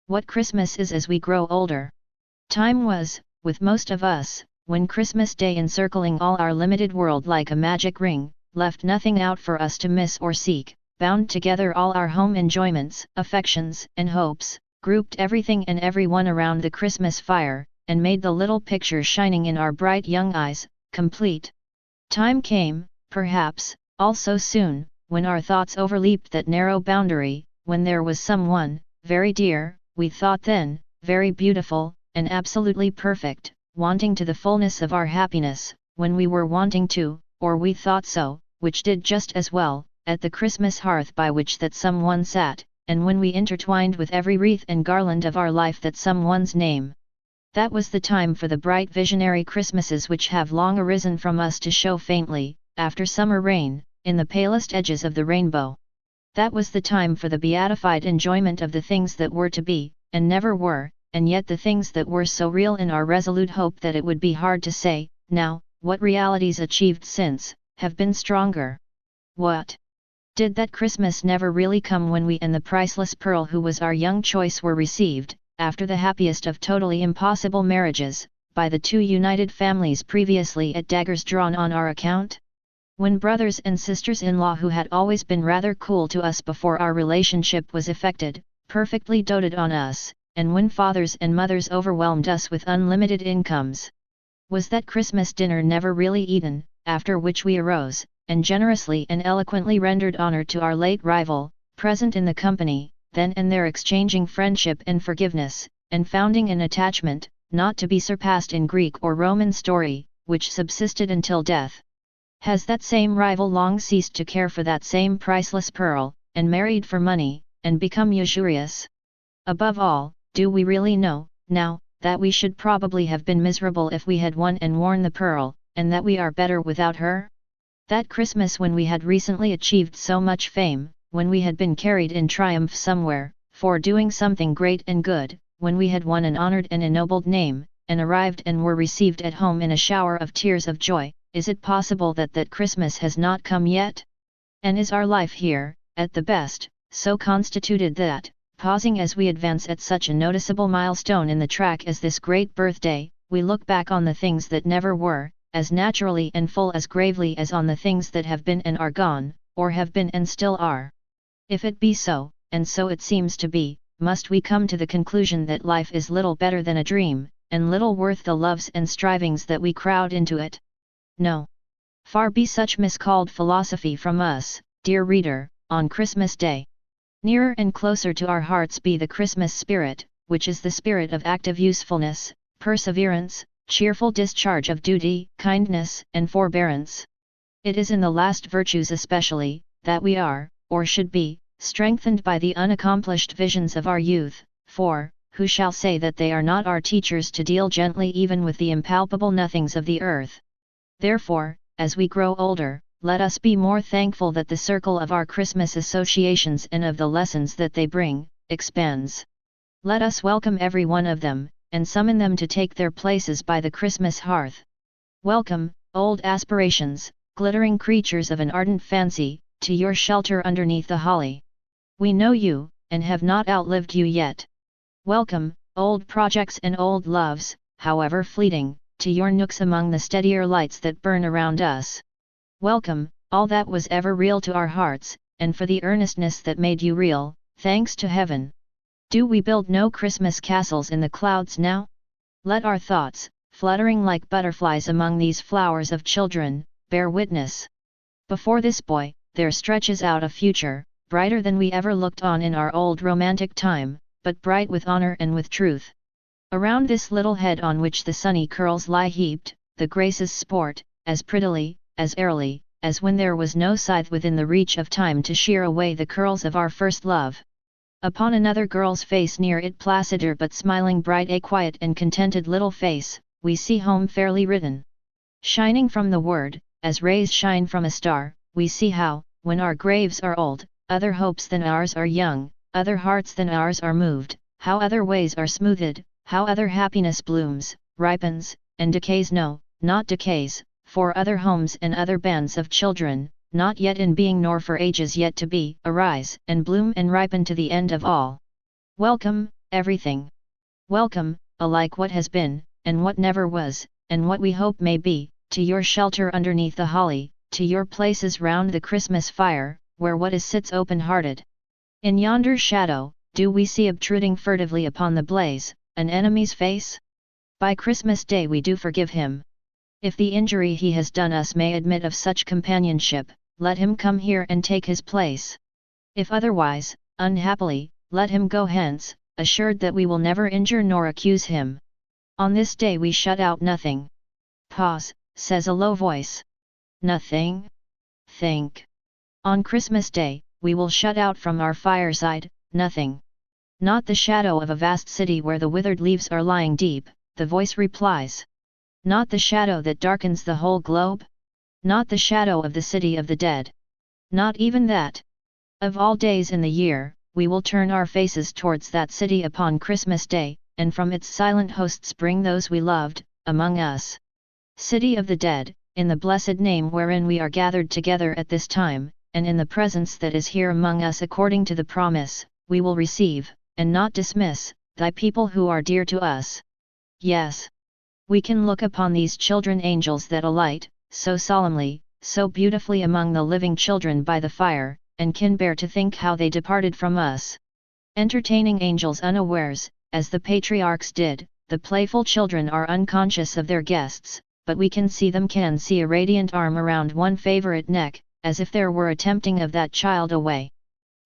what Christmas is as we grow older. Time was, with most of us, when Christmas Day encircling all our limited world like a magic ring, left nothing out for us to miss or seek, bound together all our home enjoyments, affections, and hopes, grouped everything and everyone around the Christmas fire, and made the little picture shining in our bright young eyes, complete. Time came, perhaps, all so soon, when our thoughts overleaped that narrow boundary, when there was someone, very dear, we thought then, very beautiful, and absolutely perfect, wanting to the fullness of our happiness, when we were wanting to, or we thought so, which did just as well, at the Christmas hearth by which that someone sat, and when we intertwined with every wreath and garland of our life that someone's name. That was the time for the bright visionary Christmases which have long arisen from us to show faintly, after summer rain, in the palest edges of the rainbow. That was the time for the beatified enjoyment of the things that were to be, and never were, and yet the things that were so real in our resolute hope that it would be hard to say, now, what realities achieved since, have been stronger. What? Did that Christmas never really come when we and the priceless pearl who was our young choice were received, after the happiest of totally impossible marriages, by the two united families previously at daggers drawn on our account? When brothers and sisters-in-law who had always been rather cool to us before our relationship was effected, perfectly doted on us, and when fathers and mothers overwhelmed us with unlimited incomes? Was that Christmas dinner never really eaten, after which we arose, and generously and eloquently rendered honor to our late rival, present in the company, then and there exchanging friendship and forgiveness, and founding an attachment, not to be surpassed in Greek or Roman story, which subsisted until death? Has that same rival long ceased to care for that same priceless pearl, and married for money, and become usurious? Above all, do we really know, now, that we should probably have been miserable if we had won and worn the pearl, and that we are better without her? That Christmas when we had recently achieved so much fame, when we had been carried in triumph somewhere, for doing something great and good, when we had won an honored and ennobled name, and arrived and were received at home in a shower of tears of joy, is it possible that that Christmas has not come yet? And is our life here, at the best, so constituted that, pausing as we advance at such a noticeable milestone in the track as this great birthday, we look back on the things that never were, as naturally and full as gravely as on the things that have been and are gone, or have been and still are? If it be so, and so it seems to be, must we come to the conclusion that life is little better than a dream, and little worth the loves and strivings that we crowd into it? No. Far be such miscalled philosophy from us, dear reader, on Christmas Day. Nearer and closer to our hearts be the Christmas spirit, which is the spirit of active usefulness, perseverance, cheerful discharge of duty, kindness, and forbearance. It is in the last virtues especially, that we are, or should be, strengthened by the unaccomplished visions of our youth, for, who shall say that they are not our teachers to deal gently even with the impalpable nothings of the earth? Therefore, as we grow older, let us be more thankful that the circle of our Christmas associations and of the lessons that they bring, expands. Let us welcome every one of them, and summon them to take their places by the Christmas hearth. Welcome, old aspirations, glittering creatures of an ardent fancy, to your shelter underneath the holly. We know you, and have not outlived you yet. Welcome, old projects and old loves, however fleeting, to your nooks among the steadier lights that burn around us. Welcome, all that was ever real to our hearts, and for the earnestness that made you real, thanks to heaven. Do we build no Christmas castles in the clouds now? Let our thoughts, fluttering like butterflies among these flowers of children, bear witness. Before this boy, there stretches out a future, brighter than we ever looked on in our old romantic time, but bright with honor and with truth. Around this little head on which the sunny curls lie heaped, the graces sport, as prettily, as airily, as when there was no scythe within the reach of time to shear away the curls of our first love. Upon another girl's face near it placider but smiling bright a quiet and contented little face, we see home fairly written. Shining from the word, as rays shine from a star, we see how, when our graves are old, other hopes than ours are young, other hearts than ours are moved, how other ways are smoothed, how other happiness blooms, ripens, and decays, no, not decays, for other homes and other bands of children, not yet in being nor for ages yet to be, arise and bloom and ripen to the end of all. Welcome, everything. Welcome, alike what has been, and what never was, and what we hope may be, to your shelter underneath the holly, to your places round the Christmas fire, where what is sits open-hearted. In yonder shadow, do we see obtruding furtively upon the blaze, an enemy's face? By Christmas Day we do forgive him. If the injury he has done us may admit of such companionship, let him come here and take his place. If otherwise, unhappily, let him go hence, assured that we will never injure nor accuse him. On this day we shut out nothing. Pause, says a low voice. Nothing? Think. On Christmas Day, we will shut out from our fireside, nothing. Not the shadow of a vast city where the withered leaves are lying deep, the voice replies. Not the shadow that darkens the whole globe? Not the shadow of the city of the dead? Not even that. Of all days in the year, we will turn our faces towards that city upon Christmas Day, and from its silent hosts bring those we loved, among us. City of the dead, in the blessed name wherein we are gathered together at this time, and in the presence that is here among us according to the promise, we will receive, and not dismiss, thy people who are dear to us. Yes. We can look upon these children angels that alight, so solemnly, so beautifully among the living children by the fire, and can bear to think how they departed from us. Entertaining angels unawares, as the patriarchs did, the playful children are unconscious of their guests, but we can see a radiant arm around one favorite neck, as if there were a tempting of that child away.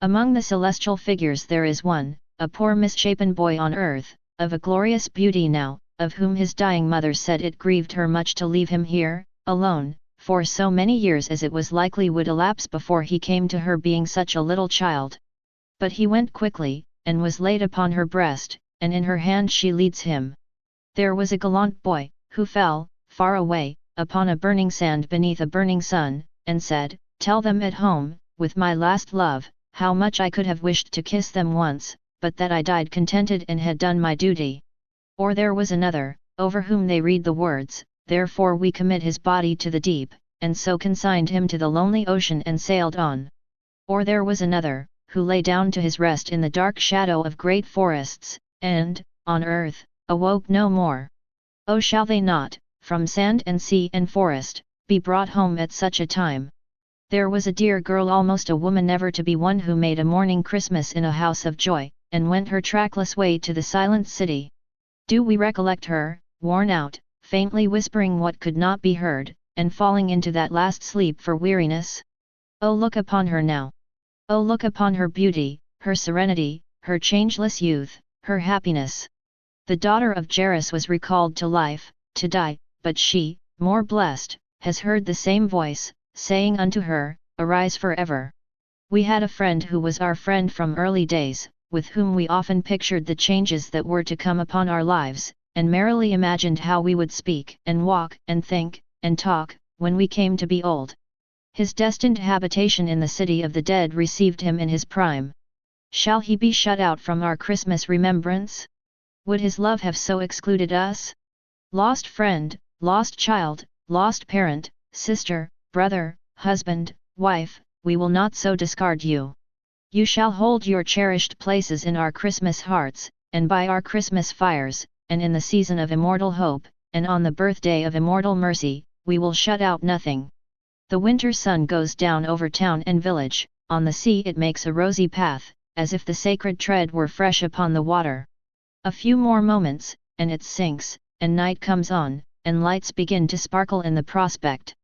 Among the celestial figures there is one, a poor misshapen boy on earth, of a glorious beauty now, of whom his dying mother said it grieved her much to leave him here, alone, for so many years as it was likely would elapse before he came to her being such a little child. But he went quickly, and was laid upon her breast, and in her hand she leads him. There was a gallant boy, who fell, far away, upon a burning sand beneath a burning sun, and said, Tell them at home, with my last love, how much I could have wished to kiss them once, but that I died contented and had done my duty. Or there was another, over whom they read the words, Therefore we commit his body to the deep, and so consigned him to the lonely ocean and sailed on. Or there was another, who lay down to his rest in the dark shadow of great forests, and, on earth, awoke no more. Oh, shall they not, from sand and sea and forest, be brought home at such a time? There was a dear girl, almost a woman, never to be one, who made a morning Christmas in a house of joy, and went her trackless way to the silent city. Do we recollect her, worn out, faintly whispering what could not be heard, and falling into that last sleep for weariness? Oh, look upon her now! Oh, look upon her beauty, her serenity, her changeless youth, her happiness! The daughter of Jairus was recalled to life, to die, but she, more blessed, has heard the same voice, saying unto her, Arise forever. We had a friend who was our friend from early days, with whom we often pictured the changes that were to come upon our lives, and merrily imagined how we would speak and walk and think and talk, when we came to be old. His destined habitation in the city of the dead received him in his prime. Shall he be shut out from our Christmas remembrance? Would his love have so excluded us? Lost friend, lost child, lost parent, sister, brother, husband, wife, we will not so discard you. You shall hold your cherished places in our Christmas hearts, and by our Christmas fires, and in the season of immortal hope, and on the birthday of immortal mercy, we will shut out nothing. The winter sun goes down over town and village, on the sea it makes a rosy path, as if the sacred tread were fresh upon the water. A few more moments, and it sinks, and night comes on, and lights begin to sparkle in the prospect.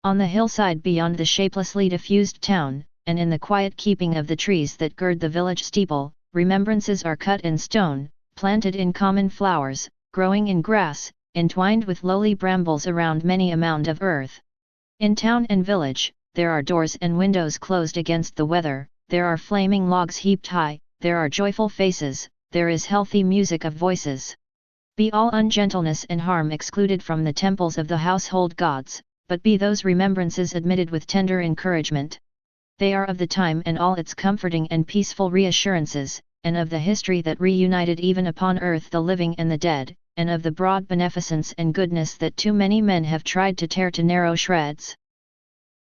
On the hillside beyond the shapelessly diffused town, and in the quiet keeping of the trees that gird the village steeple, remembrances are cut in stone, planted in common flowers, growing in grass, entwined with lowly brambles around many a mound of earth. In town and village, there are doors and windows closed against the weather, there are flaming logs heaped high, there are joyful faces, there is healthy music of voices. Be all ungentleness and harm excluded from the temples of the household gods, but be those remembrances admitted with tender encouragement. They are of the time and all its comforting and peaceful reassurances, and of the history that reunited even upon earth the living and the dead, and of the broad beneficence and goodness that too many men have tried to tear to narrow shreds.